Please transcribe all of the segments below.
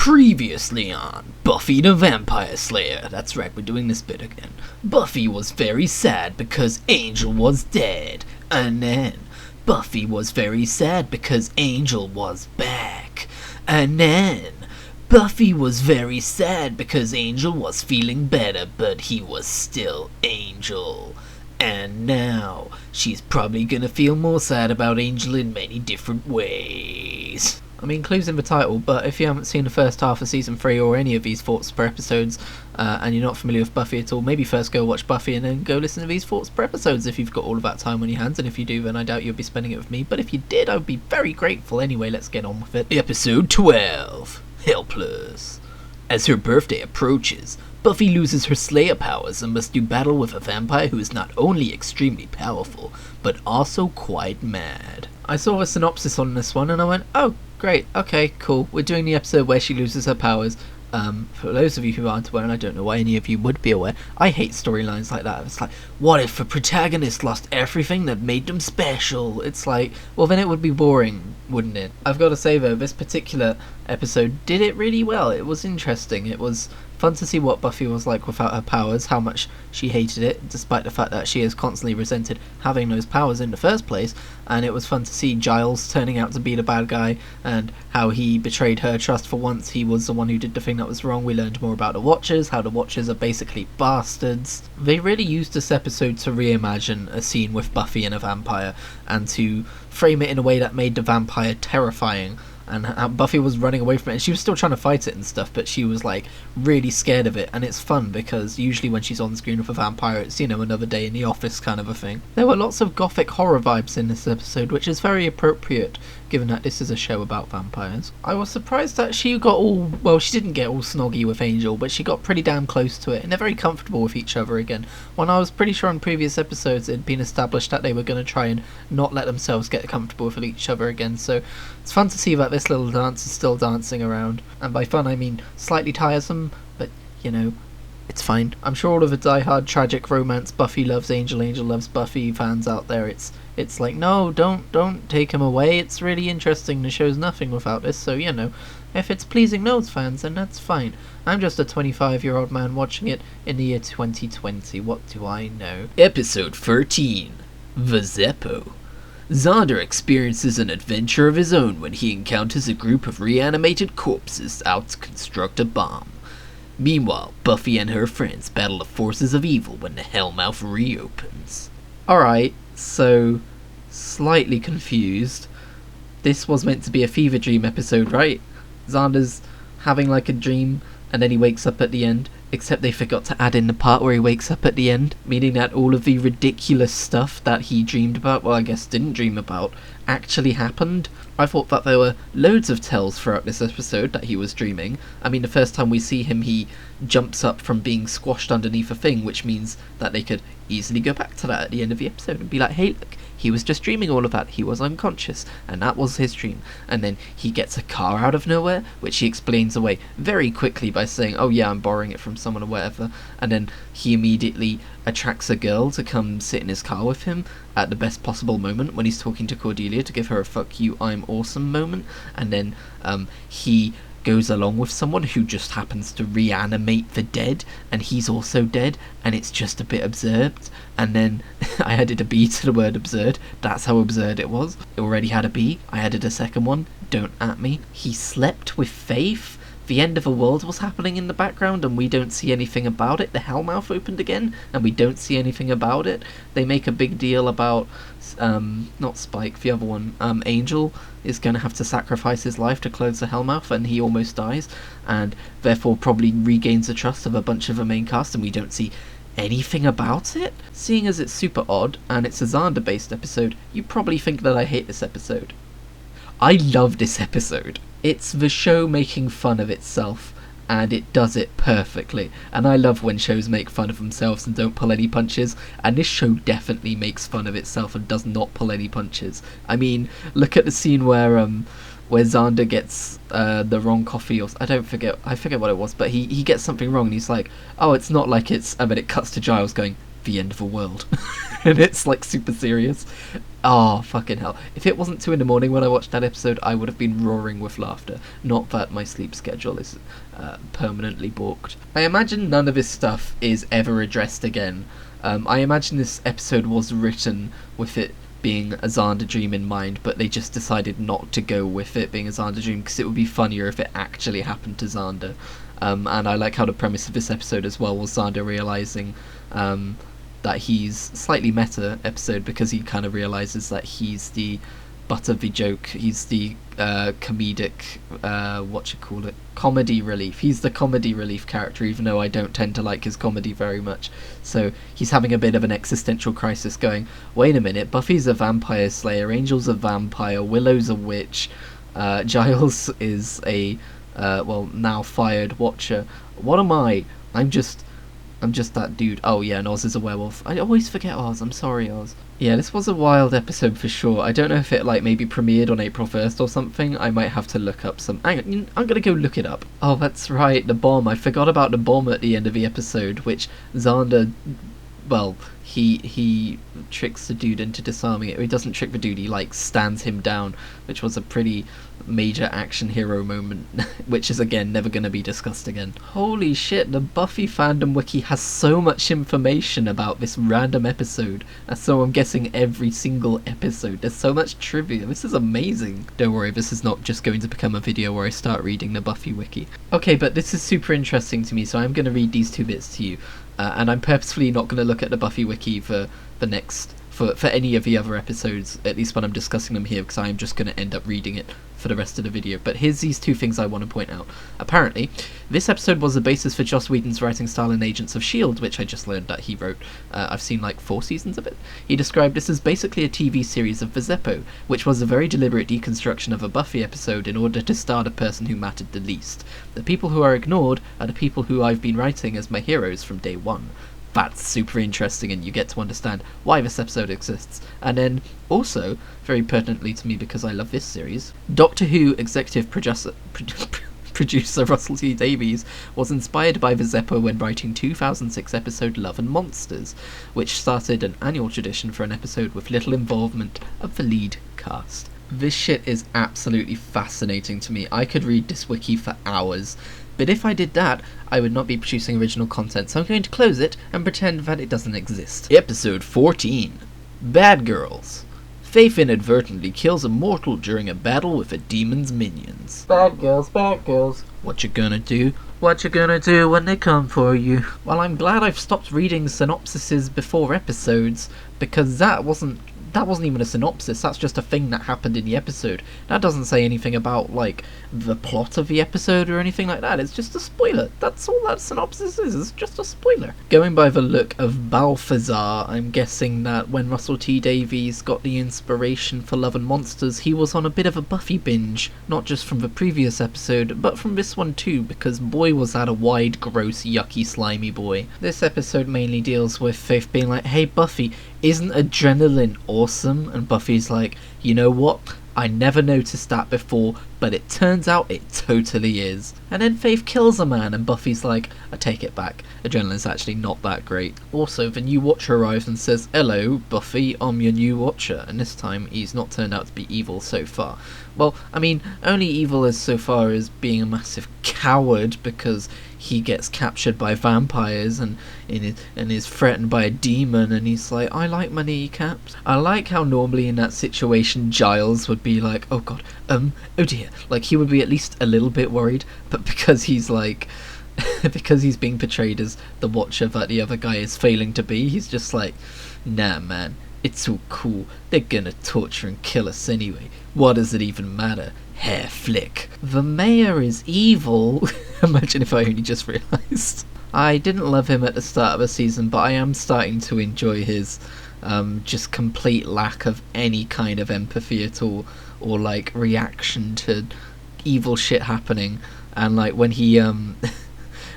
Previously on Buffy the Vampire Slayer. That's right, we're doing this bit again. Buffy was very sad because Angel was dead. And then Buffy was very sad because Angel was back. And then Buffy was very sad because Angel was feeling better, but he was still Angel. And now she's probably gonna feel more sad about Angel in many different ways. I mean, clues in the title, but if you haven't seen the first half of Season 3 or any of these thoughts per episodes, and you're not familiar with Buffy at all, maybe first go watch Buffy and then go listen to these thoughts per episodes if you've got all of that time on your hands, and if you do, then I doubt you'll be spending it with me, but if you did, I would be very grateful. Anyway, let's get on with it. Episode 12, Helpless. As her birthday approaches, Buffy loses her Slayer powers and must do battle with a vampire who is not only extremely powerful, but also quite mad. I saw a synopsis on this one and I went, oh, great, okay, cool. We're doing the episode where she loses her powers. For those of you who aren't aware, and I don't know why any of you would be aware, I hate storylines like that. It's like, what if the protagonist lost everything that made them special? It's like, well then it would be boring, wouldn't it? I've got to say though, this particular episode did it really well. It was interesting. It was fun to see what Buffy was like without her powers, how much she hated it, despite the fact that she has constantly resented having those powers in the first place, and it was fun to see Giles turning out to be the bad guy, and how he betrayed her trust for once. He was the one who did the thing that was wrong. We learned more about the Watchers, how the Watchers are basically bastards. They really used this episode to reimagine a scene with Buffy and a vampire, and to frame it in a way that made the vampire terrifying. And Buffy was running away from it, and she was still trying to fight it and stuff, but she was like really scared of it. And it's fun because usually when she's on screen with a vampire, it's, you know, another day in the office kind of a thing. There were lots of gothic horror vibes in this episode, which is very appropriate given that this is a show about vampires. I was surprised that she got all, well, she didn't get all snoggy with Angel, but she got pretty damn close to it, and they're very comfortable with each other again. When I was pretty sure in previous episodes it had been established that they were going to try and not let themselves get comfortable with each other again, so it's fun to see that this little dance is still dancing around. And by fun I mean slightly tiresome, but you know, it's fine. I'm sure all of the die-hard tragic romance Buffy loves Angel, Angel loves Buffy fans out there, it's like, no, don't take him away. It's really interesting. The show's nothing without this, so you know, if it's pleasing those fans, then that's fine. I'm just a 25-year-old man watching it in the year 2020. What do I know? Episode 13, The Zeppo. Xander experiences an adventure of his own when he encounters a group of reanimated corpses out to construct a bomb. Meanwhile, Buffy and her friends battle the forces of evil when the Hellmouth reopens. Alright, so slightly confused. This was meant to be a fever dream episode, right? Xander's having like a dream and then he wakes up at the end, except they forgot to add in the part where he wakes up at the end, meaning that all of the ridiculous stuff that he dreamed about, well I guess didn't dream about, actually happened. I thought that there were loads of tells throughout this episode that he was dreaming. I mean, the first time we see him, he jumps up from being squashed underneath a thing, which means that they could easily go back to that at the end of the episode and be like, hey look, he was just dreaming all of that, he was unconscious, and that was his dream. And then he gets a car out of nowhere, which he explains away very quickly by saying, oh yeah, I'm borrowing it from someone or whatever, and then he immediately attracts a girl to come sit in his car with him at the best possible moment when he's talking to Cordelia to give her a fuck you, I'm awesome moment, and then he goes along with someone who just happens to reanimate the dead, and he's also dead, and it's just a bit absurd. And then I added a B to the word absurd. That's how absurd it was. It already had a B. I added a second one. Don't at me. He slept with Faith. The end of the world was happening in the background and we don't see anything about it. The Hellmouth opened again and we don't see anything about it. They make a big deal about, not Spike, the other one, Angel is going to have to sacrifice his life to close the Hellmouth, and he almost dies, and therefore probably regains the trust of a bunch of the main cast, and we don't see anything about it. Seeing as it's super odd and it's a Xander based episode, you probably think that I hate this episode. I love this episode. It's the show making fun of itself, and it does it perfectly. And I love when shows make fun of themselves and don't pull any punches, and this show definitely makes fun of itself and does not pull any punches. I mean, look at the scene where Xander gets the wrong coffee, or I forget what it was, but he gets something wrong and he's like, oh, it's not like it's, and then it cuts to Giles going, the end of the world. And it's like super serious. Oh, fucking hell. If it wasn't 2 in the morning when I watched that episode, I would have been roaring with laughter. Not that my sleep schedule is permanently balked. I imagine none of this stuff is ever addressed again. I imagine this episode was written with it being a Xander dream in mind, but they just decided not to go with it being a Xander dream because it would be funnier if it actually happened to Xander. And I like how the premise of this episode as well was Xander realising that he's slightly meta episode because he kind of realizes that he's the butt of the joke. He's the comedic, comedy relief. He's the comedy relief character, even though I don't tend to like his comedy very much. So he's having a bit of an existential crisis going, wait a minute, Buffy's a vampire slayer, Angel's a vampire, Willow's a witch, Giles is a, now fired watcher. What am I? I'm just that dude. Oh yeah, and Oz is a werewolf. I always forget Oz. I'm sorry, Oz. Yeah, this was a wild episode for sure. I don't know if it maybe premiered on April 1st or something. I might have to look up some... Hang on, I'm gonna go look it up. Oh, that's right, the bomb. I forgot about the bomb at the end of the episode, which Xander... Well, he tricks the dude into disarming it. He doesn't trick the dude, he stands him down, which was a pretty major action hero moment, which is again never going to be discussed again. Holy shit, the Buffy fandom wiki has so much information about this random episode, and so I'm guessing every single episode. There's so much trivia. This is amazing. Don't worry, this is not just going to become a video where I start reading the Buffy wiki. Okay, but this is super interesting to me, so I'm going to read these 2 bits to you. And I'm purposefully not going to look at the Buffy wiki for any of the other episodes, at least when I'm discussing them here, because I'm just going to end up reading it for the rest of the video. But here's these 2 things I want to point out. Apparently, this episode was the basis for Joss Whedon's writing style in Agents of S.H.I.E.L.D., which I just learned that he wrote. I've seen 4 seasons of it. He described this as basically a TV series of the Zeppo, which was a very deliberate deconstruction of a Buffy episode in order to star the person who mattered the least. The people who are ignored are the people who I've been writing as my heroes from day one. That's super interesting, and you get to understand why this episode exists. And then, also, very pertinently to me because I love this series, Doctor Who executive producer Russell T Davies was inspired by the Zeppo when writing 2006 episode Love and Monsters, which started an annual tradition for an episode with little involvement of the lead cast. This shit is absolutely fascinating to me. I could read this wiki for hours. But if I did that, I would not be producing original content, so I'm going to close it and pretend that it doesn't exist. Episode 14. Bad Girls. Faith inadvertently kills a mortal during a battle with a demon's minions. Bad girls, bad girls. What you gonna do? What you gonna do when they come for you? Well, I'm glad I've stopped reading synopsises before episodes, because that wasn't even a synopsis, that's just a thing that happened in the episode. That doesn't say anything about, the plot of the episode or anything like that. It's just a spoiler. That's all that synopsis is, it's just a spoiler. Going by the look of Balthazar, I'm guessing that when Russell T Davies got the inspiration for Love and Monsters, he was on a bit of a Buffy binge, not just from the previous episode, but from this one too, because boy was that a wide, gross, yucky, slimy boy. This episode mainly deals with Faith being like, hey Buffy, isn't adrenaline awesome? And Buffy's like, you know what? I never noticed that before, but it turns out it totally is. And then Faith kills a man, and Buffy's like, I take it back. Adrenaline's actually not that great. Also, the new Watcher arrives and says, hello, Buffy, I'm your new Watcher. And this time, he's not turned out to be evil so far. Well, I mean, only evil as so far as being a massive coward because he gets captured by vampires and is threatened by a demon, and he's like, I like my kneecaps. I like how normally in that situation Giles would be like, oh god, oh dear. He would be at least a little bit worried, but because he's because he's being portrayed as the Watcher that the other guy is failing to be, he's just like, nah man, it's all cool. They're gonna torture and kill us anyway. What does it even matter? Hair flick. The mayor is evil. Imagine if I only just realised. I didn't love him at the start of the season, but I am starting to enjoy his just complete lack of any kind of empathy at all, or reaction to evil shit happening. And when he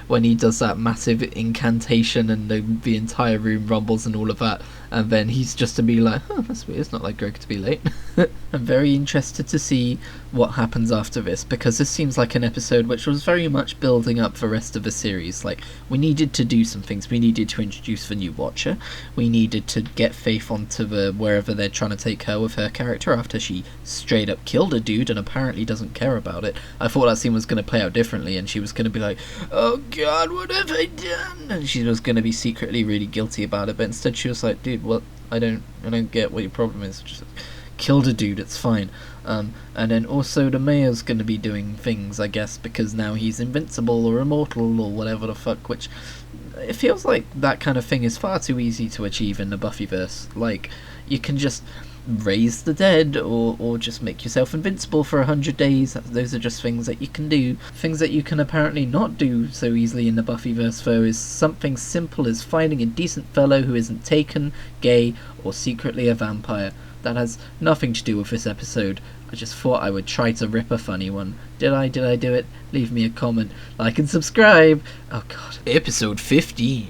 when he does that massive incantation and the entire room rumbles and all of that, and then he's just to be like, that's weird, it's not like Greg to be late. I'm very interested to see what happens after this, because this seems like an episode which was very much building up the rest of the series. Like, we needed to do some things. We needed to introduce the new Watcher. We needed to get Faith onto the wherever they're trying to take her with her character after she straight up killed a dude and apparently doesn't care about it. I thought that scene was going to play out differently and she was going to be like, oh god, what have I done? And she was going to be secretly really guilty about it, but instead she was like, dude, well, I don't get what your problem is. Just killed a dude, it's fine. And then also the mayor's going to be doing things, I guess, because now he's invincible or immortal or whatever the fuck, which it feels like that kind of thing is far too easy to achieve in the Buffyverse. Like, you can just raise the dead or just make yourself invincible for 100 days. Those are just things that you can do. Things that you can apparently not do so easily in the Buffyverse, though, is something simple as finding a decent fellow who isn't taken, gay, or secretly a vampire. That has nothing to do with this episode. I just thought I would try to rip a funny one. Did I do it? Leave me a comment, like and subscribe. Oh god. Episode 15.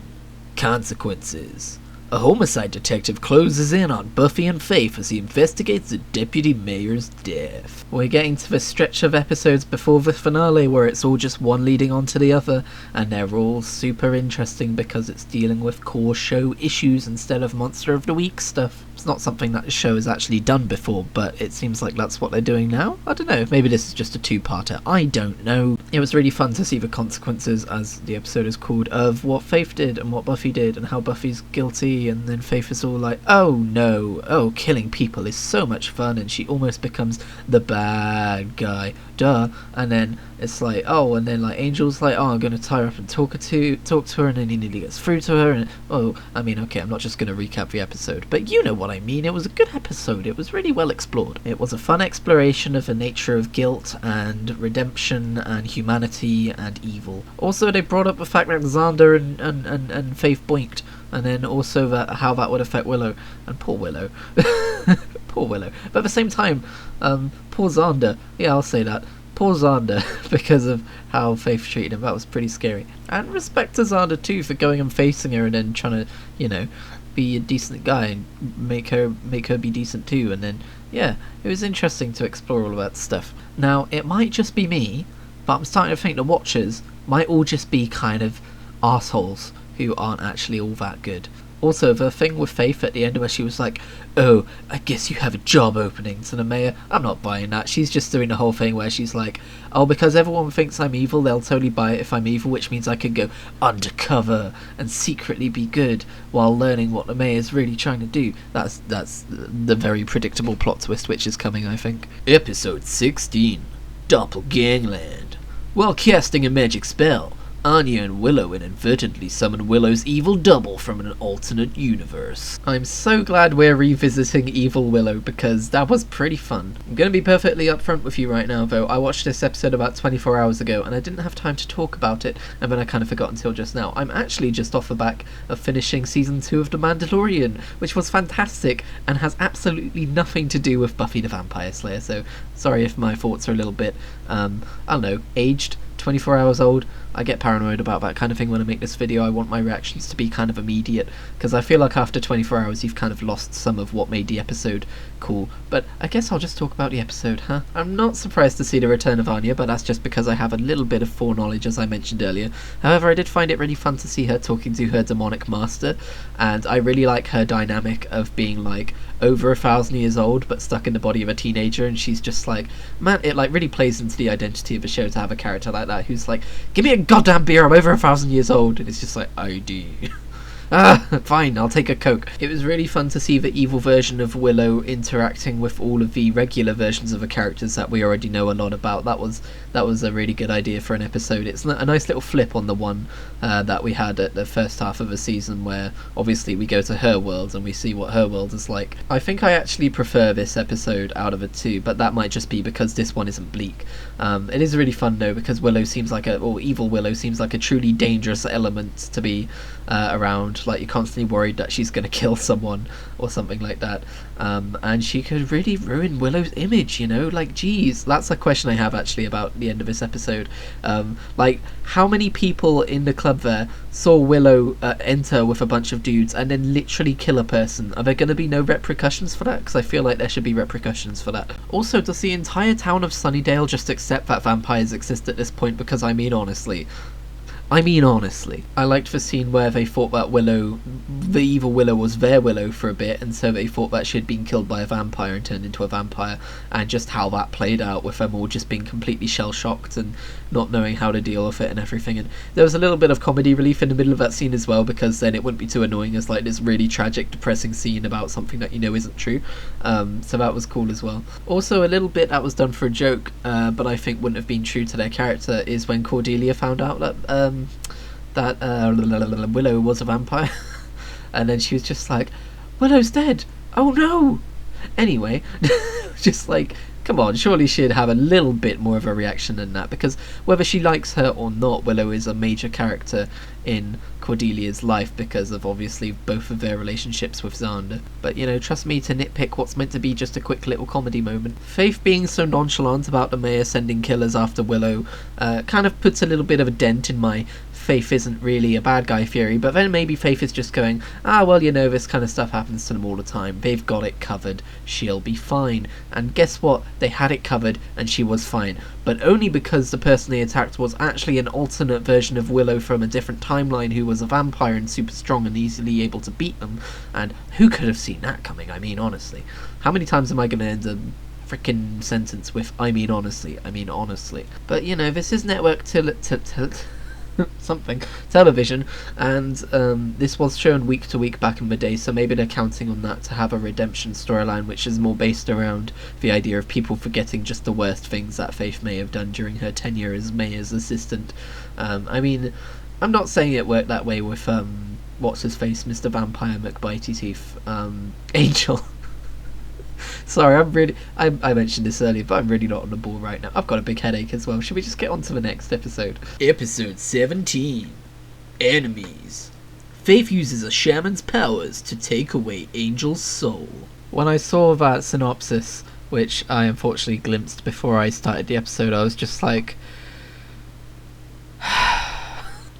Consequences. A homicide detective closes in on Buffy and Faith as he investigates the deputy mayor's death. We're getting to the stretch of episodes before the finale where it's all just one leading on to the other, and they're all super interesting because it's dealing with core show issues instead of Monster of the Week stuff. It's not something that the show has actually done before, but it seems like that's what they're doing now. I don't know, maybe this is just a two-parter, I don't know. It was really fun to see the consequences, as the episode is called, of what Faith did and what Buffy did and how Buffy's guilty, and then Faith is all like, oh no, oh, killing people is so much fun, and she almost becomes the bad guy, duh. And then it's like, oh, and then like Angel's like, oh, I'm gonna tie her up and talk to her, and then he nearly gets through to her, and oh, I mean, okay, I'm not just gonna recap the episode, but you know what I mean. It was a good episode. It was really well explored. It was a fun exploration of the nature of guilt and redemption and humanity and evil. Also, they brought up the fact that Xander and Faith boinked, and then also that how that would affect Willow, and poor Willow. Poor Willow. But at the same time, poor Xander. Yeah, I'll say that. Poor Xander, because of how Faith treated him. That was pretty scary. And respect to Xander too for going and facing her and then trying to, you know, be a decent guy and make her be decent too. And then, yeah, it was interesting to explore all of that stuff. Now, it might just be me, but I'm starting to think the Watchers might all just be kind of assholes who aren't actually all that good. Also, the thing with Faith at the end where she was like, oh, I guess you have a job opening to the mayor. I'm not buying that. She's just doing the whole thing where she's like, oh, because everyone thinks I'm evil, they'll totally buy it if I'm evil, which means I can go undercover and secretly be good while learning what the mayor's really trying to do. That's the very predictable plot twist which is coming, I think. Episode 16. Doppelgangland. While casting a magic spell, Anya and Willow inadvertently summon Willow's evil double from an alternate universe. I'm so glad we're revisiting Evil Willow because that was pretty fun. I'm going to be perfectly upfront with you right now though. I watched this episode about 24 hours ago and I didn't have time to talk about it, and then I kind of forgot until just now. I'm actually just off the back of finishing season 2 of The Mandalorian, which was fantastic and has absolutely nothing to do with Buffy the Vampire Slayer, so sorry if my thoughts are a little bit, I don't know, aged. 24 hours old. I get paranoid about that kind of thing when I make this video. I want my reactions to be kind of immediate, because I feel like after 24 hours you've kind of lost some of what made the episode cool. But I guess I'll just talk about the episode, huh? I'm not surprised to see the return of Anya, but that's just because I have a little bit of foreknowledge, as I mentioned earlier. However, I did find it really fun to see her talking to her demonic master, and I really like her dynamic of being like over 1,000 years old but stuck in the body of a teenager, and she's just like, man, it like really plays into the identity of the show to have a character like that who's like, give me a goddamn beer, I'm over 1,000 years old, and it's just like, I do. Fine, I'll take a Coke. It was really fun to see the evil version of Willow interacting with all of the regular versions of the characters that we already know a lot about. That was a really good idea for an episode. It's a nice little flip on the one that we had at the first half of the season, where obviously we go to her world and we see what her world is like. I think I actually prefer this episode out of the two, but that might just be because this one isn't bleak. It is really fun though, because Willow seems like evil Willow seems like a truly dangerous element to be around. around, like you're constantly worried that she's going to kill someone or something like that, and she could really ruin Willow's image, you know, like geez, that's a question I have actually about the end of this episode. Like how many people in the club there saw Willow enter with a bunch of dudes and then literally kill a person? Are there going to be no repercussions for that? Because I feel like there should be repercussions for that. Also, does the entire town of Sunnydale just accept that vampires exist at this point? Because I mean honestly, I liked the scene where they thought that Willow, the evil Willow, was their Willow for a bit, and so they thought that she had been killed by a vampire and turned into a vampire, and just how that played out with them all just being completely shell-shocked and not knowing how to deal with it and everything. And there was a little bit of comedy relief in the middle of that scene as well, because then it wouldn't be too annoying as like this really tragic, depressing scene about something that you know isn't true. So that was cool as well. Also, a little bit that was done for a joke, but I think wouldn't have been true to their character, is when Cordelia found out that Willow was a vampire. And then she was just like, Willow's dead, oh no. Anyway, just like, come on, surely she'd have a little bit more of a reaction than that, because whether she likes her or not, Willow is a major character in Cordelia's life because of obviously both of their relationships with Xander. But you know, trust me to nitpick what's meant to be just a quick little comedy moment. Faith being so nonchalant about the mayor sending killers after Willow kind of puts a little bit of a dent in my Faith isn't really a bad guy theory, but then maybe Faith is just going, well, you know, this kind of stuff happens to them all the time, they've got it covered, she'll be fine. And guess what, they had it covered and she was fine, but only because the person they attacked was actually an alternate version of Willow from a different timeline who was a vampire and super strong and easily able to beat them. And who could have seen that coming? I mean honestly, how many times am I going to end a freaking sentence with I mean honestly? But you know, this is network something television, and this was shown week to week back in the day, so maybe they're counting on that to have a redemption storyline which is more based around the idea of people forgetting just the worst things that Faith may have done during her tenure as mayor's assistant. I mean, I'm not saying it worked that way with what's his face, Mr. Vampire McBitey Teeth, Angel. Sorry, I mentioned this earlier, but I'm really not on the ball right now. I've got a big headache as well. Should we just get on to the next episode? Episode 17. Enemies. Faith uses a shaman's powers to take away Angel's soul. When I saw that synopsis, which I unfortunately glimpsed before I started the episode, I was just like...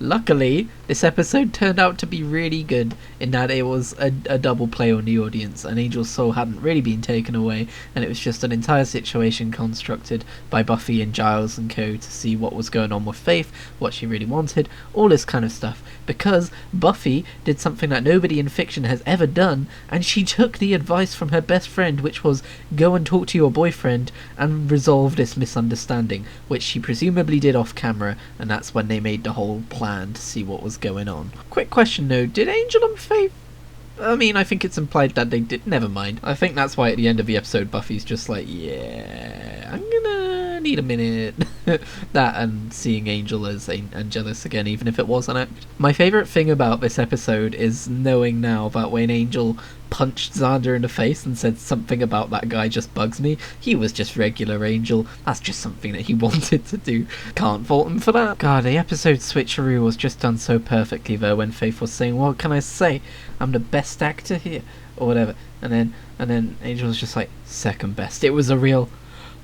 Luckily, this episode turned out to be really good in that it was a double play on the audience, and Angel's soul hadn't really been taken away, and it was just an entire situation constructed by Buffy and Giles and co to see what was going on with Faith, what she really wanted, all this kind of stuff, because Buffy did something that nobody in fiction has ever done, and she took the advice from her best friend, which was go and talk to your boyfriend and resolve this misunderstanding, which she presumably did off camera, and that's when they made the whole plan to see what was going on. Quick question though, did Angel and Faith... I mean, I think it's implied that they did... Never mind. I think that's why at the end of the episode Buffy's just like, yeah, I'm gonna need a minute. That and seeing Angel as Angelus again, even if it was an act. My favourite thing about this episode is knowing now that when Angel punched Xander in the face and said something about that guy just bugs me, he was just regular Angel. That's just something that he wanted to do. Can't fault him for that. God, the episode switcheroo was just done so perfectly though, when Faith was saying, what can I say? I'm the best actor here, or whatever. And then Angel was just like, second best. It was a real...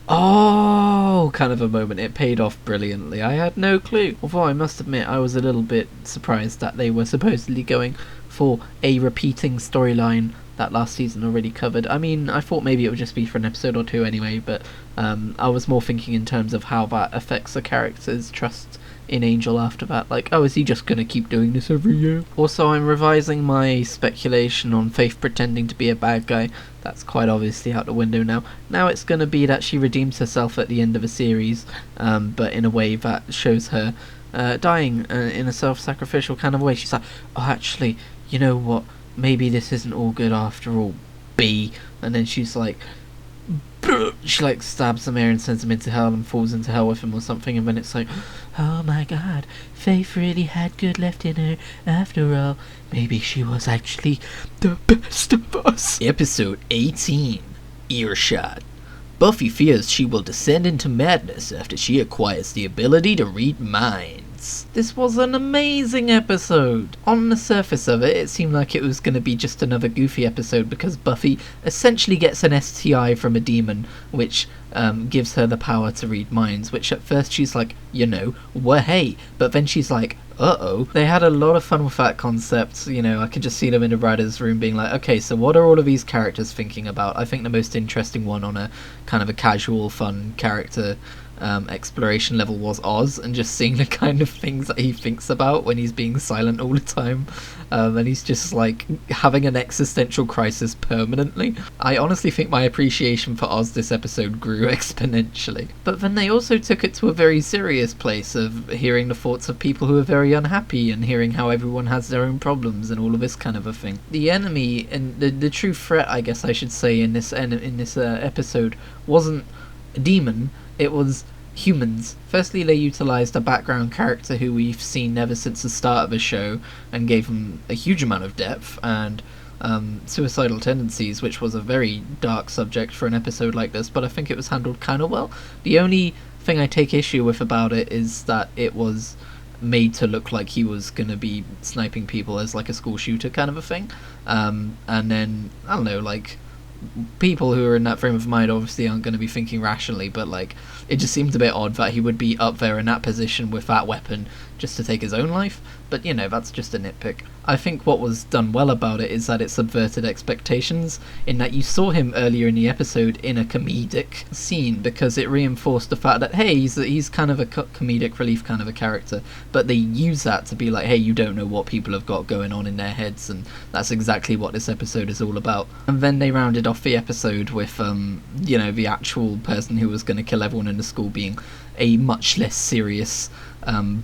oh, kind of a moment. It paid off brilliantly. I had no clue. Although I must admit I was a little bit surprised that they were supposedly going for a repeating storyline that last season already covered. I mean, I thought maybe it would just be for an episode or two anyway, but I was more thinking in terms of how that affects the character's trust in Angel after that. Like, oh, is he just gonna keep doing this every year? Also, I'm revising my speculation on Faith pretending to be a bad guy. That's quite obviously out the window now. Now it's gonna be that she redeems herself at the end of a series, but in a way that shows her dying in a self-sacrificial kind of way. She's like, oh, actually, you know what? Maybe this isn't all good after all, B. And then she's like... she like stabs the mayor and sends him into hell and falls into hell with him or something, and then it's like, oh my god, Faith really had good left in her after all. Maybe she was actually the best of us. Episode 18. Earshot. Buffy fears she will descend into madness after she acquires the ability to read minds. once. This was an amazing episode. On the surface of it seemed like it was going to be just another goofy episode because Buffy essentially gets an STI from a demon, which gives her the power to read minds, which at first she's like, hey, but then she's like, uh-oh. They had a lot of fun with that concept. I could just see them in the writer's room being like, okay, so what are all of these characters thinking about? I think the most interesting one on a kind of a casual, fun character exploration level was Oz, and just seeing the kind of things that he thinks about when he's being silent all the time, and he's just like having an existential crisis permanently. I honestly think my appreciation for Oz this episode grew exponentially. But then they also took it to a very serious place of hearing the thoughts of people who are very unhappy and hearing how everyone has their own problems and all of this kind of a thing. The enemy and the true threat, I guess I should say, in this episode wasn't a demon. It was humans. Firstly, they utilised a background character who we've seen ever since the start of the show and gave him a huge amount of depth and suicidal tendencies, which was a very dark subject for an episode like this, but I think it was handled kind of well. The only thing I take issue with about it is that it was made to look like he was going to be sniping people as like a school shooter kind of a thing. And then, I don't know, like, people who are in that frame of mind obviously aren't going to be thinking rationally, but like, it just seemed a bit odd that he would be up there in that position with that weapon just to take his own life. But that's just a nitpick. I think what was done well about it is that it subverted expectations, in that you saw him earlier in the episode in a comedic scene, because it reinforced the fact that, hey, he's kind of a comedic relief kind of a character, but they use that to be like, hey, you don't know what people have got going on in their heads, and that's exactly what this episode is all about. And then they rounded off the episode with, the actual person who was going to kill everyone in the school being a much less serious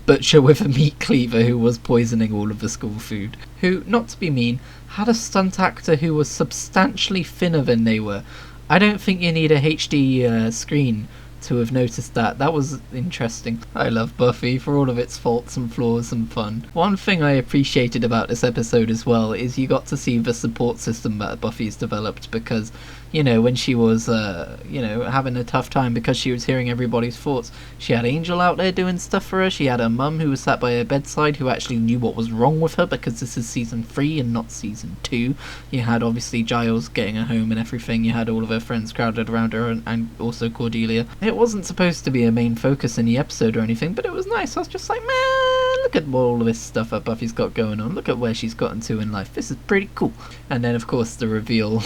butcher with a meat cleaver who was poisoning all of the school food, who, not to be mean, had a stunt actor who was substantially thinner than they were. I don't think you need a HD screen to have noticed that. That was interesting. I love Buffy for all of its faults and flaws and fun. One thing I appreciated about this episode as well is you got to see the support system that Buffy's developed, because when she was having a tough time because she was hearing everybody's thoughts, she had Angel out there doing stuff for her. She had her mum who was sat by her bedside who actually knew what was wrong with her, because this is season 3 and not season 2. You had obviously Giles getting her home and everything. You had all of her friends crowded around her, and also Cordelia. It wasn't supposed to be a main focus in the episode or anything, but it was nice. I was just like, man, look at all of this stuff that Buffy's got going on. Look at where she's gotten to in life. This is pretty cool. And then of course the reveal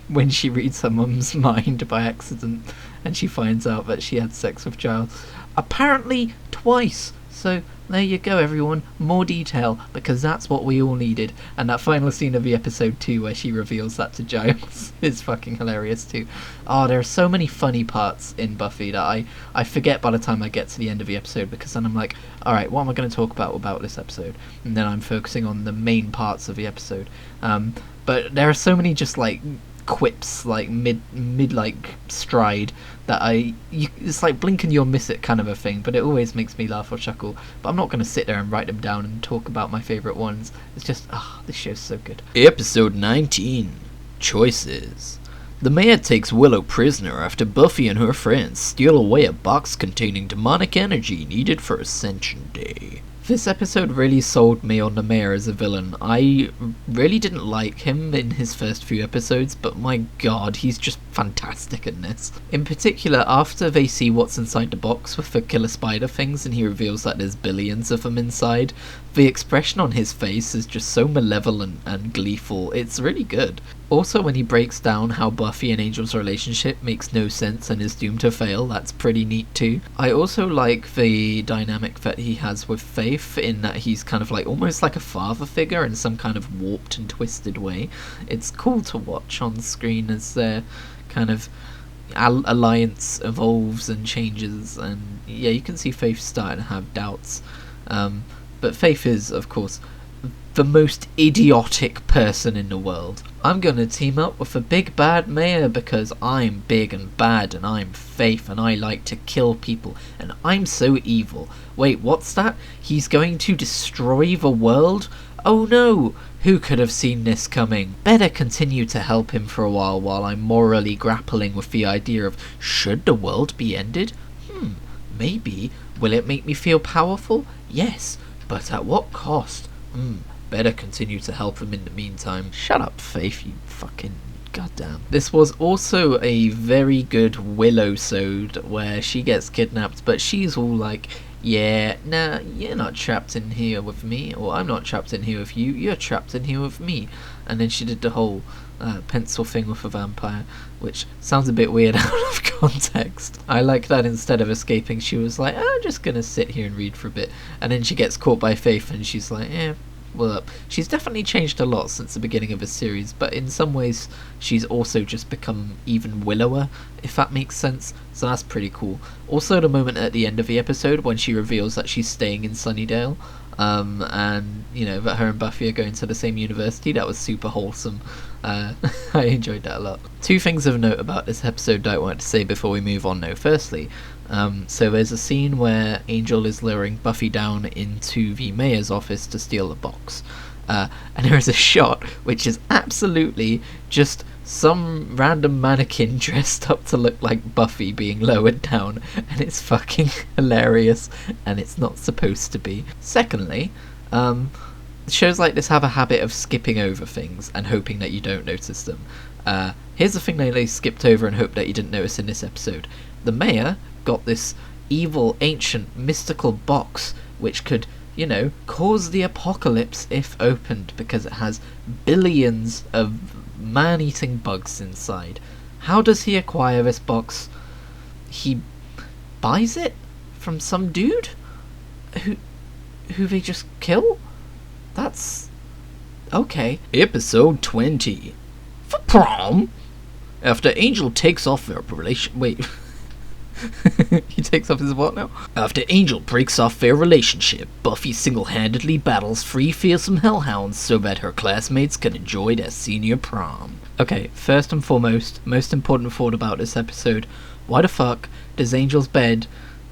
when she reads her mum's mind by accident and she finds out that she had sex with Giles. Apparently twice. So there you go, everyone. More detail, because that's what we all needed. And that final scene of the episode 2 where she reveals that to Giles is fucking hilarious too. Oh, there are so many funny parts in Buffy that I forget by the time I get to the end of the episode, because then I'm like, alright, what am I going to talk about this episode? And then I'm focusing on the main parts of the episode. But there are so many just like quips, like mid like stride, that it's like blink and you'll miss it kind of a thing, but it always makes me laugh or chuckle. But I'm not going to sit there and write them down and talk about my favourite ones. It's just, this show's so good. Episode 19, Choices. The mayor takes Willow prisoner after Buffy and her friends steal away a box containing demonic energy needed for Ascension Day. This episode really sold me on the mayor as a villain. I really didn't like him in his first few episodes, but my god, he's just fantastic in this. In particular, after they see what's inside the box with the killer spider things and he reveals that there's billions of them inside, the expression on his face is just so malevolent and gleeful. It's really good. Also, when he breaks down how Buffy and Angel's relationship makes no sense and is doomed to fail, that's pretty neat too. I also like the dynamic that he has with Faith, in that he's kind of like almost like a father figure in some kind of warped and twisted way. It's cool to watch on screen as their kind of alliance evolves and changes, and yeah, you can see Faith starting to have doubts. But Faith is, of course, the most idiotic person in the world. I'm gonna team up with a big bad mayor because I'm big and bad and I'm Faith and I like to kill people and I'm so evil. Wait, what's that? He's going to destroy the world? Oh no! Who could have seen this coming? Better continue to help him for a while I'm morally grappling with the idea of, should the world be ended? Maybe Will it make me feel powerful? Yes, but at what cost? Better continue to help him in the meantime. Shut up, Faith, you fucking goddamn. This was also a very good Willow-sode where she gets kidnapped, but she's all like, yeah, nah, you're not trapped in here with me, or I'm not trapped in here with you, you're trapped in here with me. And then she did the whole pencil thing with a vampire, which sounds a bit weird out of context. I like that instead of escaping, she was like, I'm just gonna sit here and read for a bit. And then she gets caught by Faith and she's like, well, she's definitely changed a lot since the beginning of the series, but in some ways she's also just become even willower, if that makes sense, so that's pretty cool. Also the moment at the end of the episode when she reveals that she's staying in Sunnydale, and, you know, that her and Buffy are going to the same university, that was super wholesome. I enjoyed that a lot. Two things of note about this episode that I wanted to say before we move on though. Firstly, so there's a scene where Angel is luring Buffy down into the mayor's office to steal a box. And there is a shot which is absolutely just some random mannequin dressed up to look like Buffy being lowered down, and it's fucking hilarious, and it's not supposed to be. Secondly, shows like this have a habit of skipping over things and hoping that you don't notice them. Here's the thing that they skipped over and hoped that you didn't notice in this episode. The mayor got this evil, ancient, mystical box which could, you know, cause the apocalypse if opened, because it has billions of man-eating bugs inside. How does he acquire this box? He buys it from some dude who they just kill? That's okay. Episode 20. For prom? After Angel takes off their wait. He takes off his what now? After Angel breaks off their relationship, Buffy single-handedly battles 3 fearsome hellhounds so that her classmates can enjoy their senior prom. Okay, first and foremost, most important thought about this episode, why the fuck does Angel's bed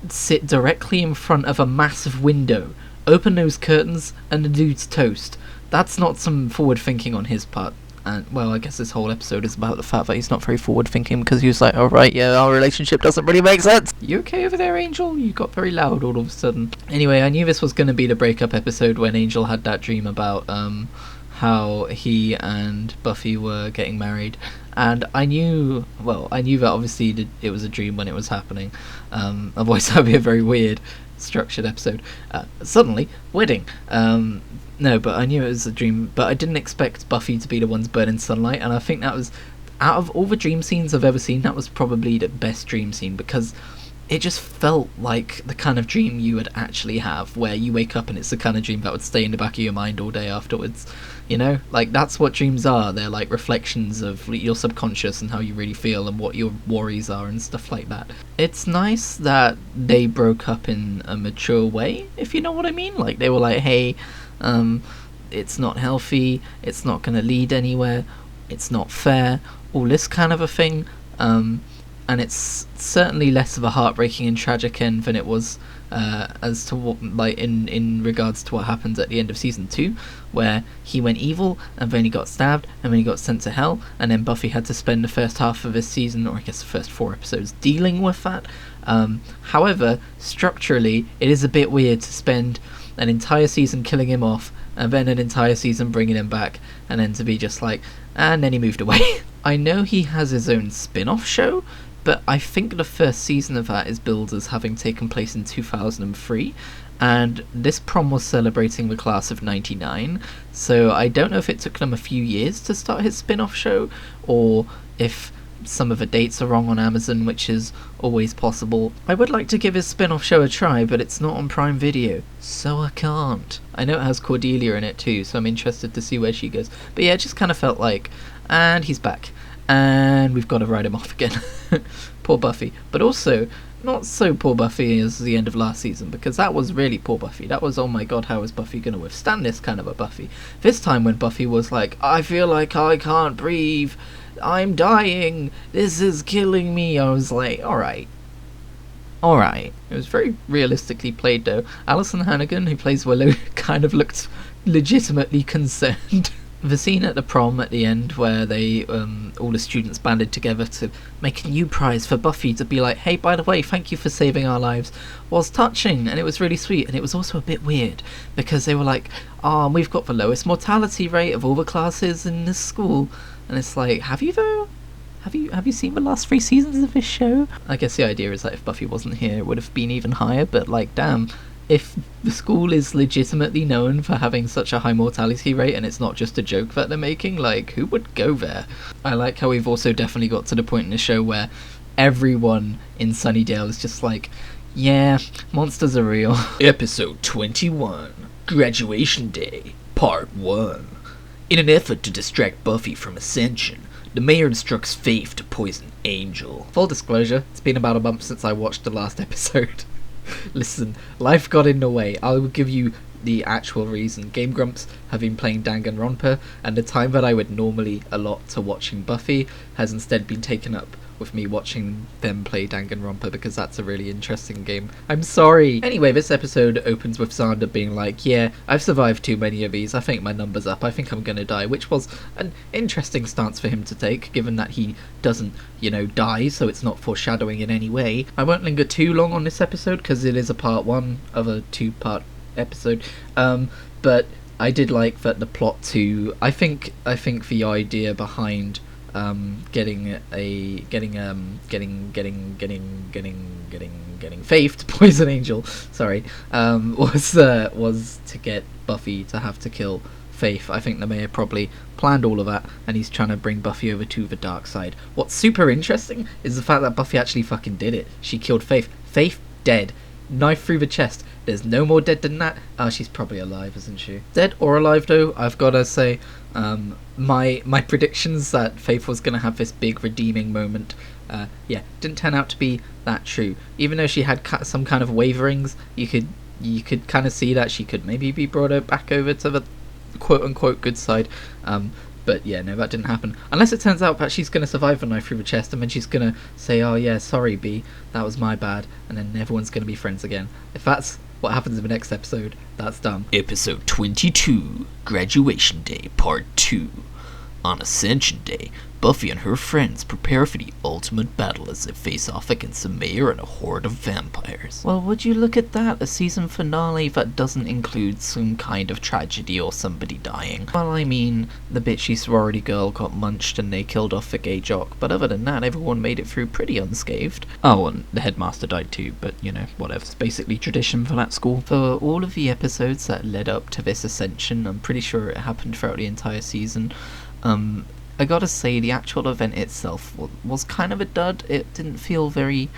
sit directly in front of a massive window? Open those curtains and the dude's toast. That's not some forward thinking on his part. And, well, I guess this whole episode is about the fact that he's not very forward-thinking, because he was like, alright, yeah, our relationship doesn't really make sense. You okay over there, Angel? You got very loud all of a sudden. Anyway, I knew this was going to be the breakup episode when Angel had that dream about how he and Buffy were getting married. And I knew that obviously it was a dream when it was happening. Otherwise that would be a very weird, structured episode. Suddenly, wedding. No, but I knew it was a dream, but I didn't expect Buffy to be the ones burning sunlight, and I think that was, out of all the dream scenes I've ever seen, that was probably the best dream scene, because it just felt like the kind of dream you would actually have, where you wake up and it's the kind of dream that would stay in the back of your mind all day afterwards, you know? Like, that's what dreams are. They're like reflections of your subconscious and how you really feel and what your worries are and stuff like that. It's nice that they broke up in a mature way, if you know what I mean. Like, they were like, hey, it's not healthy, it's not going to lead anywhere, it's not fair, all this kind of a thing, and it's certainly less of a heartbreaking and tragic end than it was as to what, like, in regards to what happened at the end of season 2, where he went evil and then he got stabbed and then he got sent to hell, and then Buffy had to spend the first half of this season, or I guess the first 4 episodes, dealing with that. However, structurally it is a bit weird to spend an entire season killing him off and then an entire season bringing him back, and then to be just like, and then he moved away. I know he has his own spin-off show, but I think the first season of that is billed as having taken place in 2003, and this prom was celebrating the class of 99, so I don't know if it took them a few years to start his spin-off show, or if some of the dates are wrong on Amazon, which is always possible. I would like to give his spin-off show a try, but it's not on Prime Video, so I can't. I know it has Cordelia in it too, so I'm interested to see where she goes. But yeah, it just kind of felt like, and he's back, and we've got to write him off again. Poor Buffy. But also, not so poor Buffy as the end of last season, because that was really poor Buffy. That was, oh my god, how is Buffy going to withstand this kind of a Buffy? This time when Buffy was like, I feel like I can't breathe, I'm dying, this is killing me, I was like, alright. It was very realistically played though. Alison Hannigan, who plays Willow, kind of looked legitimately concerned. The scene at the prom at the end where they, all the students banded together to make a new prize for Buffy to be like, hey, by the way, thank you for saving our lives, was touching, and it was really sweet, and it was also a bit weird, because they were like, we've got the lowest mortality rate of all the classes in this school, and it's like, have you though? Have you seen the last 3 seasons of this show? I guess the idea is that if Buffy wasn't here, it would have been even higher, but like, damn, if the school is legitimately known for having such a high mortality rate and it's not just a joke that they're making, like, who would go there? I like how we've also definitely got to the point in the show where everyone in Sunnydale is just like, yeah, monsters are real. Episode 21, Graduation Day, Part 1. In an effort to distract Buffy from Ascension, the mayor instructs Faith to poison Angel. Full disclosure, it's been about a month since I watched the last episode. Listen, life got in the way. I will give you the actual reason. Game Grumps have been playing Danganronpa, and the time that I would normally allot to watching Buffy has instead been taken up with me watching them play Danganronpa, because that's a really interesting game. I'm sorry! Anyway, this episode opens with Xander being like, yeah, I've survived too many of these, I think my number's up, I think I'm gonna die, which was an interesting stance for him to take, given that he doesn't, die, so it's not foreshadowing in any way. I won't linger too long on this episode, because it is a part 1 of a 2-part episode, but I did like that the plot to, I think the idea behind getting Faith to poison Angel, was to get Buffy to have to kill Faith. I think the mayor probably planned all of that, and he's trying to bring Buffy over to the dark side. What's super interesting is the fact that Buffy actually fucking did it. She killed Faith. Faith dead. Knife through the chest. There's no more dead than that. She's probably alive, isn't she? Dead or alive, though, I've got to say, my predictions that Faith was going to have this big redeeming moment, didn't turn out to be that true. Even though she had some kind of waverings, you could kind of see that she could maybe be brought back over to the quote-unquote good side. But yeah, no, that didn't happen. Unless it turns out that she's going to survive the knife through the chest, and then she's going to say, oh yeah, sorry B, that was my bad, and then everyone's going to be friends again. If that's what happens in the next episode, that's dumb. Episode 22, Graduation Day, Part 2. On Ascension Day, Buffy and her friends prepare for the ultimate battle as they face off against the mayor and a horde of vampires. Well, would you look at that, a season finale that doesn't include some kind of tragedy or somebody dying. Well, I mean, the bitchy sorority girl got munched and they killed off the gay jock, but other than that, everyone made it through pretty unscathed. Oh, and the headmaster died too, but whatever. It's basically tradition for that school. For all of the episodes that led up to this ascension, I'm pretty sure it happened throughout the entire season, I gotta say, the actual event itself was kind of a dud. It didn't feel very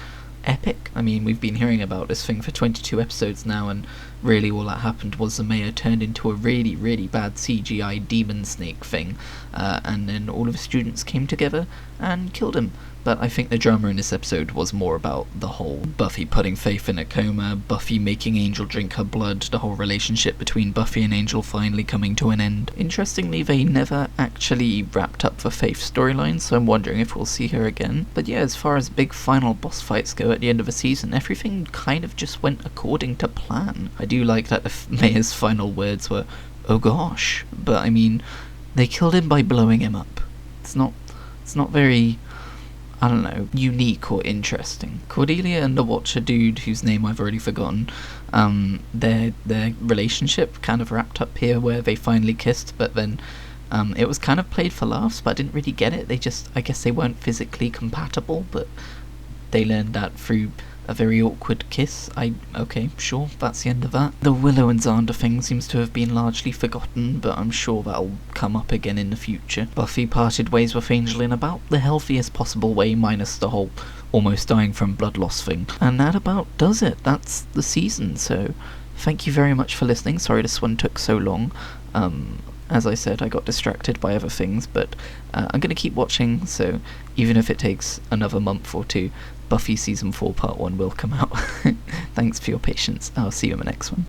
epic. I mean, we've been hearing about this thing for 22 episodes now, and really all that happened was the mayor turned into a really, really bad CGI demon snake thing, and then all of the students came together and killed him. But I think the drama in this episode was more about the whole Buffy putting Faith in a coma, Buffy making Angel drink her blood, the whole relationship between Buffy and Angel finally coming to an end. Interestingly, they never actually wrapped up the Faith storyline, so I'm wondering if we'll see her again. But yeah, as far as big final boss fights go at the end of the season, everything kind of just went according to plan. I do like that the mayor's final words were, oh gosh, but I mean, they killed him by blowing him up. It's not very, I don't know, unique or interesting. Cordelia and the Watcher dude, whose name I've already forgotten, their relationship kind of wrapped up here where they finally kissed, but then it was kind of played for laughs, but I didn't really get it. I guess they weren't physically compatible, but they learned that through a very awkward kiss. Okay, sure, that's the end of that. The Willow and Xander thing seems to have been largely forgotten, but I'm sure that'll come up again in the future. Buffy parted ways with Angel in about the healthiest possible way, minus the whole almost dying from blood loss thing. And that about does it. That's the season, so thank you very much for listening. Sorry this one took so long. As I said, I got distracted by other things, but I'm going to keep watching, so even if it takes another month or two, Buffy Season 4 Part 1 will come out. Thanks for your patience. I'll see you in the next one.